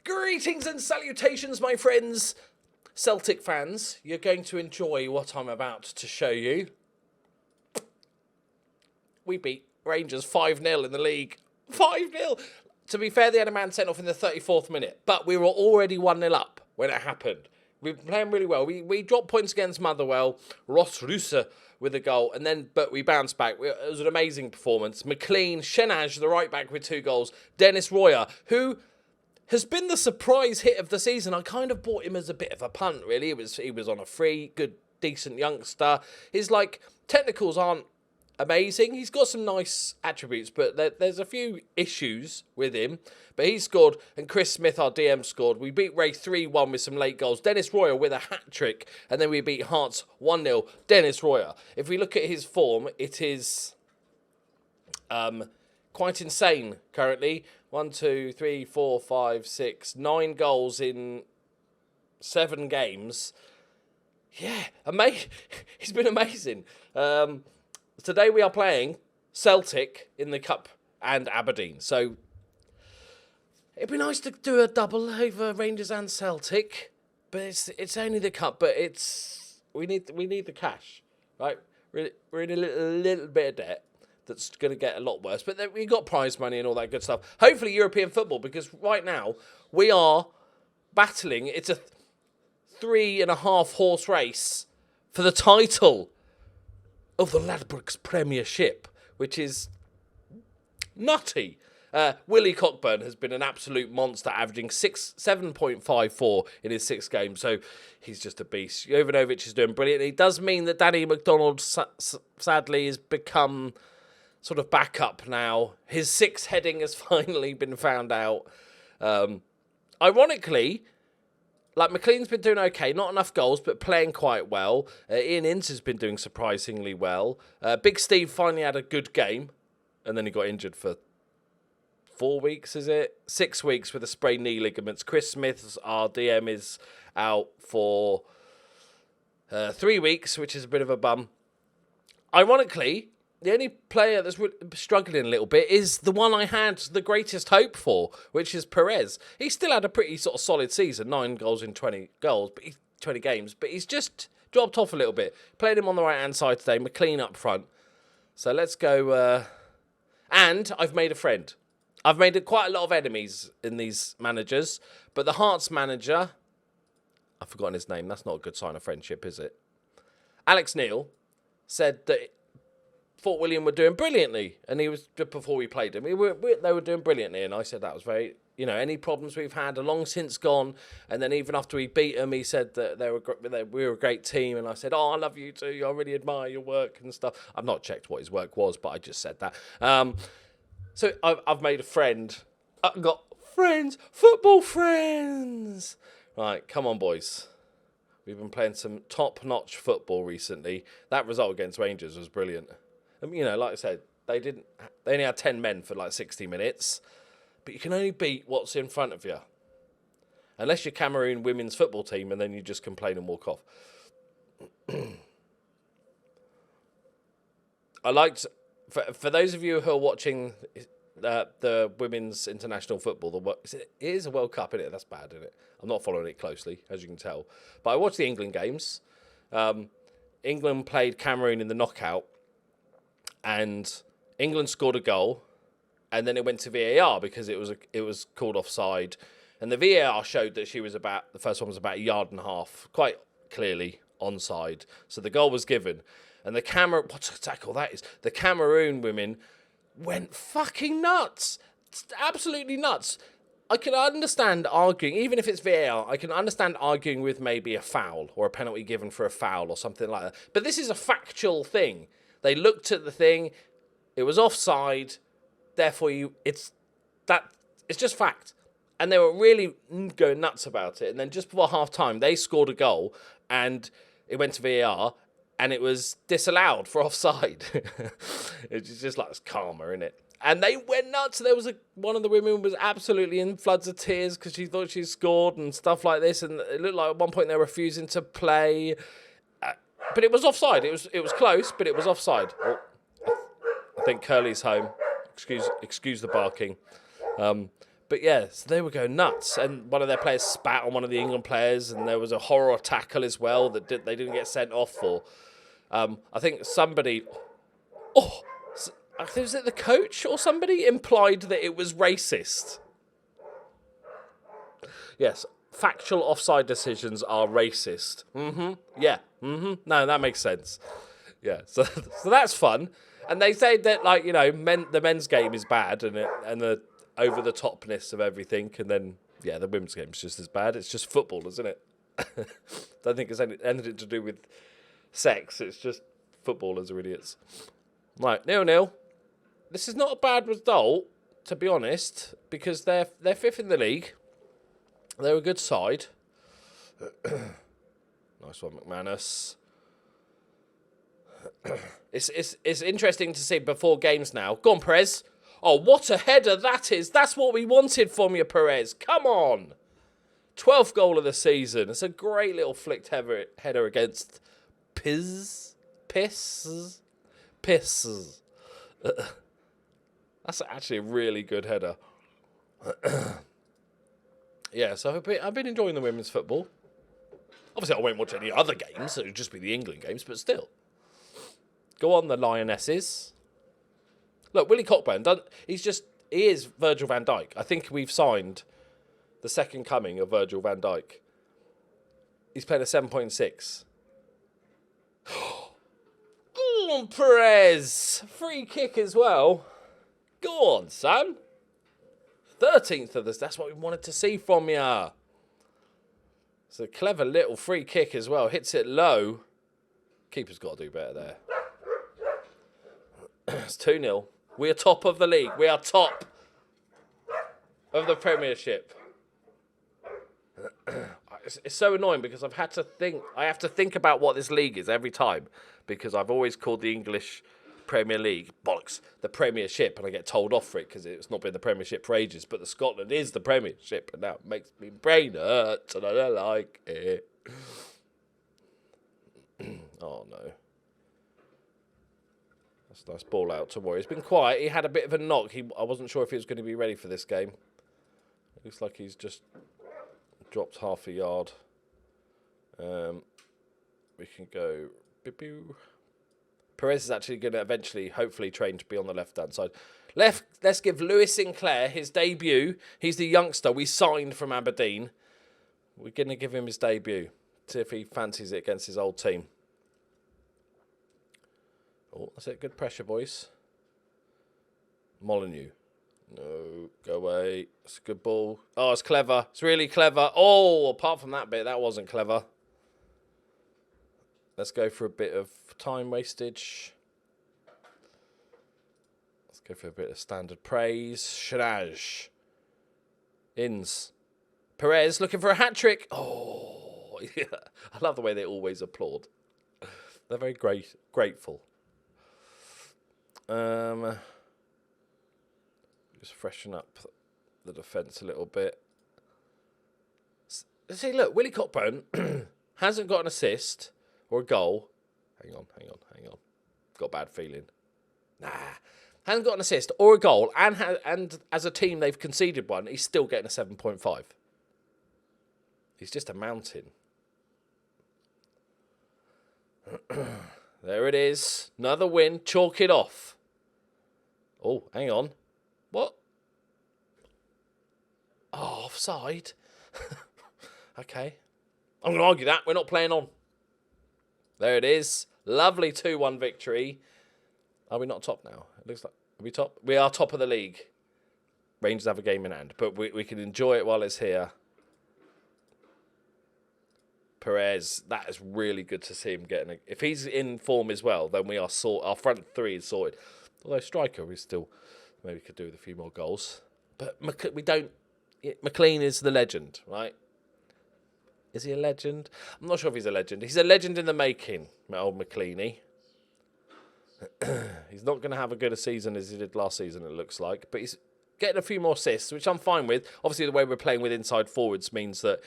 Greetings and salutations, my friends. Celtic fans, you're going to enjoy what I'm about to show you. We beat Rangers 5-0 in the league. 5-0! To be fair, they had a man sent off in the 34th minute, but we were already 1-0 up when it happened. We were playing really well. We dropped points against Motherwell, Ross Rusa with a goal, but we bounced back. It was an amazing performance. McLean, Shenaj, the right back with 2 goals. Dennis Royer, who has been the surprise hit of the season. I kind of bought him as a bit of a punt, really. He was on a free, good, decent youngster. His, technicals aren't amazing. He's got some nice attributes, but there's a few issues with him. But he scored, and Chris Smith, our DM, scored. We beat Ray 3-1 with some late goals. Dennis Royer with a hat-trick, and then we beat Hearts 1-0. Dennis Royer. If we look at his form, it is quite insane currently. 1, 2, 3, 4, 5, 6, 9 goals in 7 games. Yeah, he's been amazing. Today we are playing Celtic in the Cup and Aberdeen. So it'd be nice to do a double over Rangers and Celtic, but it's only the Cup. But we need the cash, right? We're in a little bit of debt. That's going to get a lot worse. But then we got prize money and all that good stuff. Hopefully European football, because right now we are battling. It's a 3.5 horse race for the title of the Ladbrokes Premiership, which is nutty. Willie Cockburn has been an absolute monster, averaging 7.54 in his 6 games, so he's just a beast. Jovanovic is doing brilliant. It does mean that Danny McDonald, sadly, has become sort of backup now. His 6 heading has finally been found out. Ironically, McLean's been doing okay, not enough goals, but playing quite well. Ian Ince has been doing surprisingly well. Big Steve finally had a good game, and then he got injured for 4 weeks, is it? 6 weeks with a sprained knee ligaments. Chris Smith, our DM, is out for 3 weeks, which is a bit of a bum. Ironically, the only player that's struggling a little bit is the one I had the greatest hope for, which is Perez. He still had a pretty sort of solid season, 9 goals in 20 games, but he's just dropped off a little bit. Played him on the right-hand side today, McLean up front. So let's go. And I've made a friend. I've made quite a lot of enemies in these managers, but the Hearts manager, I've forgotten his name. That's not a good sign of friendship, is it? Alex Neil said that Fort William were doing brilliantly, and he was just before we played them. They were doing brilliantly, and I said that was very, any problems we've had are long since gone. And then even after we beat them, he said that we were a great team, and I said, "Oh, I love you too. I really admire your work and stuff." I've not checked what his work was, but I just said that. So I've made a friend. I've got friends, football friends. Right, come on, boys. We've been playing some top-notch football recently. That result against Rangers was brilliant. Like I said, they only had 10 men for 60 minutes, but you can only beat what's in front of you. Unless you're Cameroon women's football team, and then you just complain and walk off. I liked, for those of you who are watching the women's international football, it is a World Cup, isn't it? That's bad, isn't it? I'm not following it closely, as you can tell. But I watched the England games. England played Cameroon in the knockout, and England scored a goal, and then it went to VAR because it was called offside, and the VAR showed that the first one was about 1.5 yards, quite clearly onside. So the goal was given, and what a tackle that is! The Cameroon women went fucking nuts, absolutely nuts. I can understand arguing, even if it's VAR, I can understand arguing with maybe a foul or a penalty given for a foul or something like that. But this is a factual thing. They looked at the thing, it was offside, therefore it's just fact. And they were really going nuts about it. And then just before half-time, they scored a goal, and it went to VAR, and it was disallowed for offside. It's just it's karma, isn't it? And they went nuts. There was one of the women was absolutely in floods of tears because she thought she scored and stuff like this. And it looked like at one point they were refusing to play. But it was offside. It was close, but it was offside. Oh, I think Curly's home. Excuse the barking. But yeah, so they were going nuts, and one of their players spat on one of the England players, and there was a horror tackle as well that they didn't get sent off for. I think somebody, I think was it the coach or somebody implied that it was racist. Yes, factual offside decisions are racist. Yeah. No, that makes sense. Yeah, so that's fun. And they say that, like, you know, the men's game is bad and the over the topness of everything, and then yeah, the women's game's just as bad. It's just football, isn't it? Don't think it's anything to do with sex. It's just footballers are idiots. Right, 0-0. This is not a bad result, to be honest, because they're fifth in the league. They're a good side. Nice one, McManus. It's interesting to see before games now. Go on, Perez. Oh, what a header that is. That's what we wanted from you, Perez. Come on. 12th goal of the season. It's a great little flicked header against Piss. That's actually a really good header. Yeah, so I've been enjoying the women's football. Obviously, I won't watch any other games. It would just be the England games, but still. Go on, the Lionesses. Look, Willie Cockburn, he is Virgil van Dijk. I think we've signed the second coming of Virgil van Dijk. He's playing a 7.6. Go on, Perez. Free kick as well. Go on, son. 13th of this. That's what we wanted to see from ya. It's a clever little free kick as well. Hits it low. Keeper's got to do better there. It's 2-0. We are top of the league. We are top of the Premiership. It's so annoying because I have to think about what this league is every time, because I've always called the English Premier League, bollocks, the Premiership, and I get told off for it because it's not been the Premiership for ages, but the Scotland is the Premiership, and now it makes me brain hurt, and I don't like it. Oh, no. That's a nice ball out to Warrior. He's been quiet. He had a bit of a knock. I wasn't sure if he was going to be ready for this game. It looks like he's just dropped half a yard. We can go... Boo-boo. Perez is actually going to eventually, hopefully, train to be on the left-hand side. Let's give Lewis Sinclair his debut. He's the youngster we signed from Aberdeen. We're going to give him his debut. See if he fancies it against his old team. Oh, that's it. Good pressure, boys. Molyneux. No, go away. It's a good ball. Oh, it's clever. It's really clever. Oh, apart from that bit, that wasn't clever. Let's go for a bit of time wastage. Let's go for a bit of standard praise. Shanaj. Inns. Perez looking for a hat-trick. Oh, yeah. I love the way they always applaud. They're very grateful. Just freshen up the defence a little bit. See, look, Willie Cockburn hasn't got an assist or a goal. Hang on. Got a bad feeling. Nah. Hasn't got an assist or a goal, and as a team they've conceded one, he's still getting a 7.5. He's just a mountain. There it is. Another win. Chalk it off. Oh, hang on. What? Oh, offside. Okay. I'm going to argue that. We're not playing on. There it is. Lovely 2-1 victory. Are we not top now? It looks like... Are we top? We are top of the league. Rangers have a game in hand, but we can enjoy it while it's here. Perez, that is really good to see him getting... If he's in form as well, then we are sorted. Our front three is sorted. Although striker, we still maybe could do with a few more goals. But we don't... McLean is the legend, right? Is he a legend? I'm not sure if he's a legend. He's a legend in the making, my old McLeany. He's not going to have as good a season as he did last season, it looks like. But he's getting a few more assists, which I'm fine with. Obviously, the way we're playing with inside forwards means that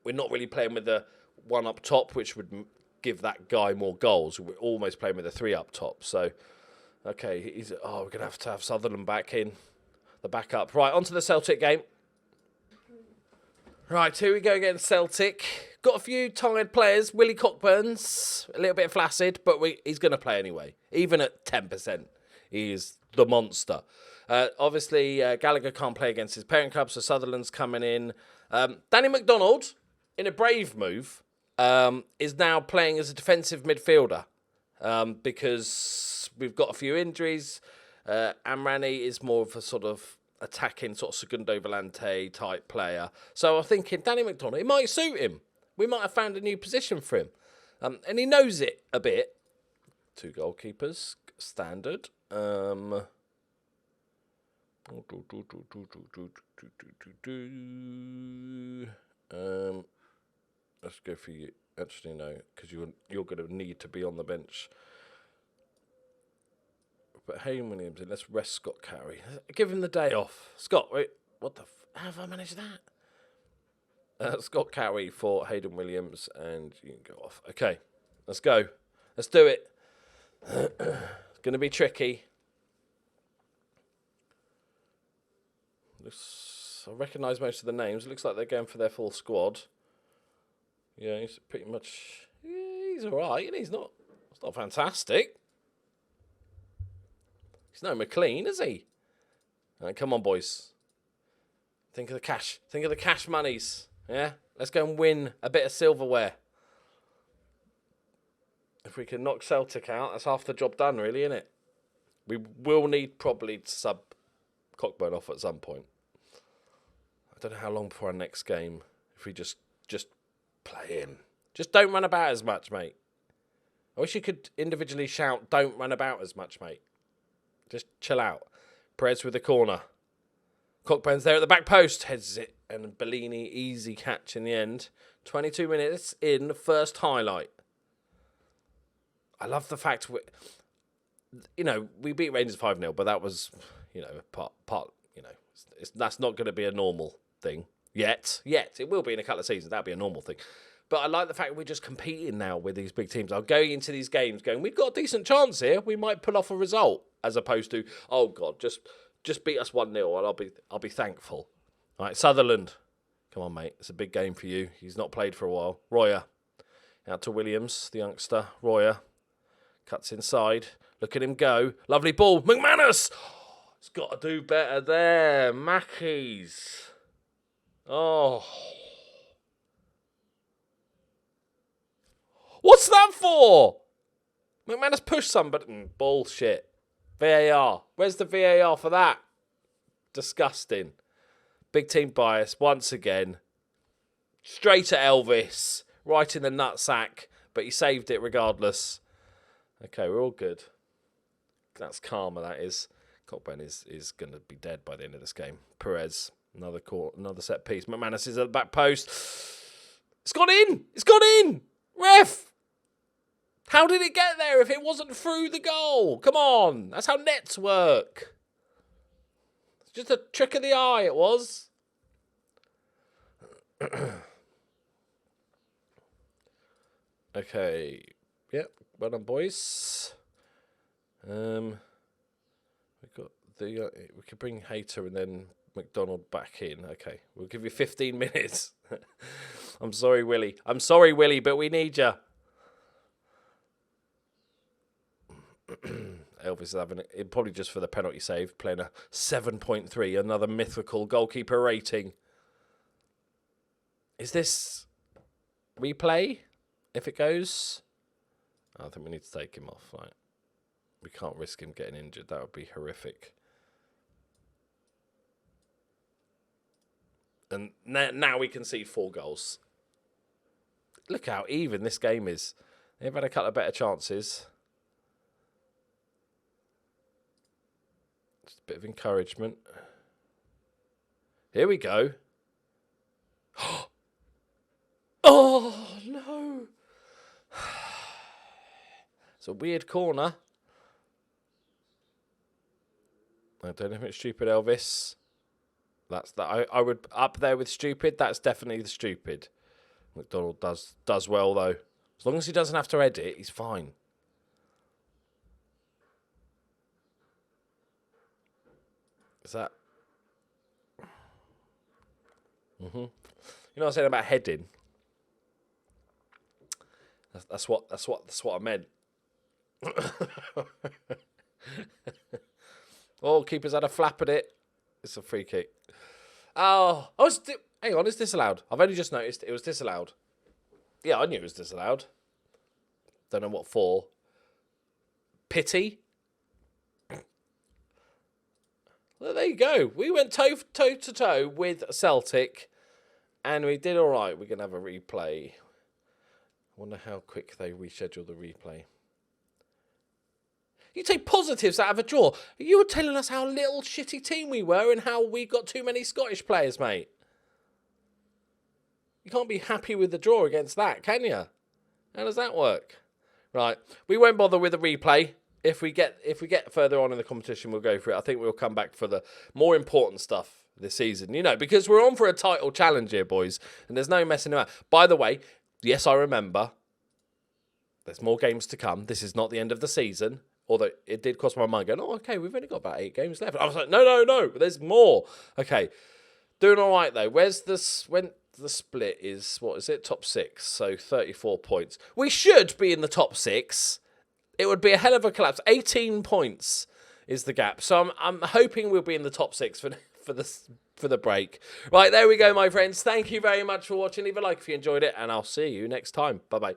we're not really playing with the one up top, which would give that guy more goals. We're almost playing with a three up top. So, okay, we're going to have Sutherland back in. the backup. Right, on to the Celtic game. Right, here we go against Celtic. Got a few tired players. Willie Cockburn's a little bit flaccid, but he's going to play anyway. Even at 10%, he is the monster. Obviously, Gallagher can't play against his parent club, so Sutherland's coming in. Danny McDonald, in a brave move, is now playing as a defensive midfielder because we've got a few injuries. Amrani is more of a sort of attacking, sort of Segundo Volante type player. So I'm thinking Danny McDonald, it might suit him. We might have found a new position for him. And he knows it a bit. 2 goalkeepers, standard. Let's go for you. Actually, no, because you're going to need to be on the bench. But Hayden Williams, let's rest Scott Carey. Give him the day off. Scott, wait, what the how have I managed that? Scott Carey for Hayden Williams, and you can go off. Okay, let's go. Let's do it. It's going to be tricky. I recognise most of the names. It looks like they're going for their full squad. Yeah, he's pretty much... Yeah, he's all right, and it's not fantastic. He's no McLean, is he? All right, come on, boys. Think of the cash. Think of the cash monies. Yeah? Let's go and win a bit of silverware. If we can knock Celtic out, that's half the job done, really, isn't it? We will need probably to sub Cockburn off at some point. I don't know how long before our next game. If we just play him. Just don't run about as much, mate. I wish you could individually shout, don't run about as much, mate. Just chill out. Perez with the corner. Cockburn's there at the back post. Heads it. And Bellini, easy catch in the end. 22 minutes in, first highlight. I love the fact we beat Rangers 5-0, but that was, that's not going to be a normal thing yet. It will be in a couple of seasons. That'll be a normal thing. But I like the fact we're just competing now with these big teams. I'm going into these games going, we've got a decent chance here. We might pull off a result, as opposed to, oh God, just beat us 1-0 and I'll be thankful. All right, Sutherland, come on, mate. It's a big game for you. He's not played for a while. Royer, out to Williams, the youngster. Royer cuts inside. Look at him go. Lovely ball. McManus. Oh, he's got to do better there. Mackies. Oh. What's that for? McManus pushed somebody. Bullshit. VAR. Where's the VAR for that? Disgusting. Big team bias once again. Straight at Elvis. Right in the nutsack. But he saved it regardless. Okay, we're all good. That's karma, that is. Cockburn is going to be dead by the end of this game. Perez, another set piece. McManus is at the back post. It's gone in! It's gone in! Ref! How did it get there if it wasn't through the goal? Come on! That's how nets work. It's just a trick of the eye, it was. Okay. Yep. Well done, boys. We could bring Hayter and then McDonald back in. Okay, we'll give you 15 minutes. I'm sorry, Willie. But we need you. Elvis is having it probably just for the penalty save, playing a 7.3, another mythical goalkeeper rating. Is this replay? If it goes, I think we need to take him off. Right, we can't risk him getting injured. That would be horrific. And now we can see 4 goals. Look how even this game is. They've had a couple of better chances. Just a bit of encouragement. Here we go. Oh, no. It's a weird corner. I don't know if it's stupid, Elvis. That's that. I would up there with stupid. That's definitely the stupid. McDonald does well though. As long as he doesn't have to edit, he's fine. Is that You know what I'm saying about heading? That's what I meant. Oh, keeper's had a flap at it. It's a free kick. Oh, hang on, it's disallowed. I've only just noticed it was disallowed. Yeah, I knew it was disallowed. Don't know what for. Pity. Well, there you go. We went toe to toe with Celtic, and we did all right. We're gonna have a replay. I wonder how quick they reschedule the replay. You take positives out of a draw. You were telling us how little shitty team we were and how we got too many Scottish players, mate. You can't be happy with the draw against that, can you? How does that work? Right, we won't bother with the replay. If we get further on in the competition, we'll go for it. I think we'll come back for the more important stuff this season, you know, because we're on for a title challenge here, boys, and there's no messing around. By the way, yes, I remember. There's more games to come. This is not the end of the season, although it did cross my mind going, oh, okay, we've only got about 8 games left. I was like, no, there's more. Okay, doing all right, though. Where's this? When the split is, what is it? Top 6, so 34 points. We should be in the top 6. It would be a hell of a collapse. 18 points is the gap. So I'm hoping we'll be in the top 6 for the break. Right, there we go, my friends. Thank you very much for watching. Leave a like if you enjoyed it, and I'll see you next time. Bye-bye.